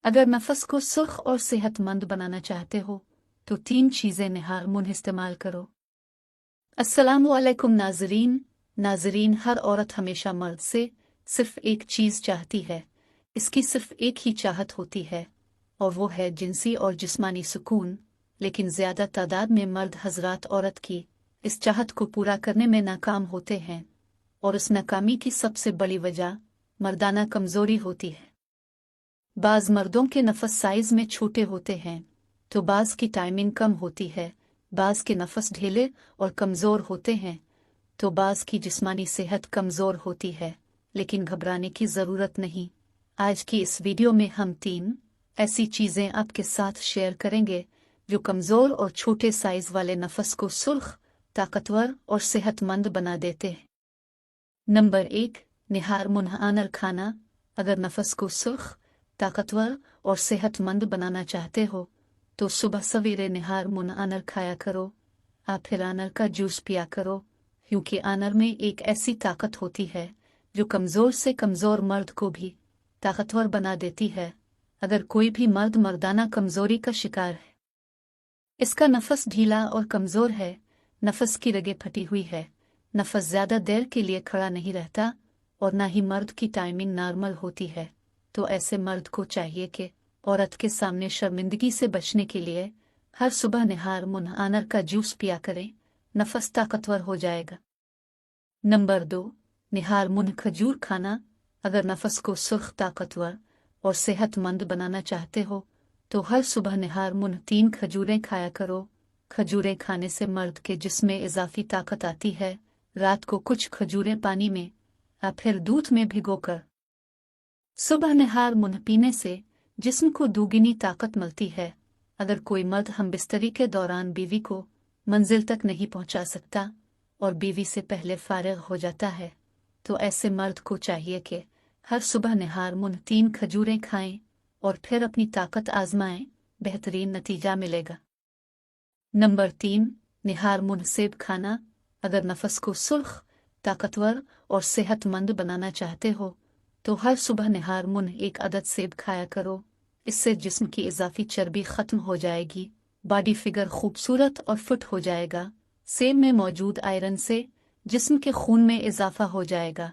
अगर नफस को सुर्ख और सेहतमंद बनाना चाहते हो तो 3 चीज़ें निहार मुन इस्तेमाल करो। अस्सलामुअलैकुम नाजरीन, हर औरत हमेशा मर्द से सिर्फ एक चीज़ चाहती है। इसकी सिर्फ एक ही चाहत होती है और वो है जिनसी और जिस्मानी सुकून। लेकिन ज़्यादा तादाद में मर्द हजरात औरत की इस चाहत को पूरा करने में नाकाम होते हैं और उस नाकामी की सबसे बड़ी वजह मर्दाना कमज़ोरी होती है। बाज़ मर्दों के नफस साइज में छोटे होते हैं तो बाज़ की टाइमिंग कम होती है, बाज़ के नफस ढीले और कमज़ोर होते हैं तो बाज़ की जिस्मानी सेहत कमज़ोर होती है। लेकिन घबराने की ज़रूरत नहीं। आज की इस वीडियो में हम 3 ऐसी चीज़ें आपके साथ शेयर करेंगे जो कमज़ोर और छोटे साइज़ वाले नफस को सुर्ख, ताकतवर और सेहतमंद बना देते हैं। नंबर 1, निहार मुनहानर खाना। अगर नफस को सुर्ख, ताकतवर और सेहतमंद बनाना चाहते हो तो सुबह सवेरे निहार मुन आनर खाया करो। आप फिर आनर का जूस पिया करो, क्योंकि आनर में एक ऐसी ताकत होती है जो कमज़ोर से कमज़ोर मर्द को भी ताकतवर बना देती है। अगर कोई भी मर्द मर्दाना कमज़ोरी का शिकार है, इसका नफस ढीला और कमज़ोर है, नफस की रगें फटी हुई है, नफस ज़्यादा देर के लिए खड़ा नहीं रहता और ना ही मर्द की टाइमिंग नॉर्मल होती है, तो ऐसे मर्द को चाहिए कि औरत के सामने शर्मिंदगी से बचने के लिए हर सुबह निहार मुन आनर का जूस पिया करें, नफस ताकतवर हो जाएगा। नंबर 2, निहार मुन खजूर खाना। अगर नफस को सुर्ख, ताकतवर और सेहतमंद बनाना चाहते हो तो हर सुबह निहार मुन 3 खजूरें खाया करो। खजूरें खाने से मर्द के जिस्म में इजाफी ताकत आती है। रात को कुछ खजूरें पानी में या फिर दूध में भिगोकर सुबह निहार मुन पीने से जिस्म को दोगुनी ताकत मिलती है। अगर कोई मर्द हमबिस्तरी के दौरान बीवी को मंजिल तक नहीं पहुंचा सकता और बीवी से पहले फारिग हो जाता है तो ऐसे मर्द को चाहिए कि हर सुबह निहार मुन 3 खजूरें खाएं और फिर अपनी ताकत आजमाएं, बेहतरीन नतीजा मिलेगा। नंबर 3, निहार मुन सेब खाना। अगर नफस को सुर्ख, ताकतवर और सेहतमंद बनाना चाहते हो तो हर सुबह निहार मुन 1 अदद सेब खाया करो। इससे जिस्म की इजाफी चर्बी खत्म हो जाएगी, बॉडी फिगर खूबसूरत और फिट हो जाएगा। सेब में मौजूद आयरन से जिस्म के खून में इजाफा हो जाएगा।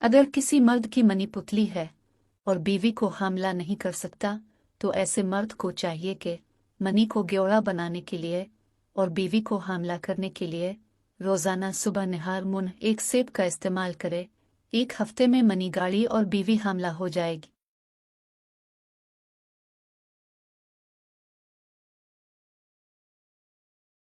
अगर किसी मर्द की मनी पुतली है और बीवी को हामला नहीं कर सकता तो ऐसे मर्द को चाहिए कि मनी को ग्योड़ा बनाने के लिए और बीवी को हामला करने के लिए रोज़ाना सुबह निहार मुन 1 सेब का इस्तेमाल करे। 1 हफ्ते में मनी गाड़ी और बीवी हामला हो जाएगी।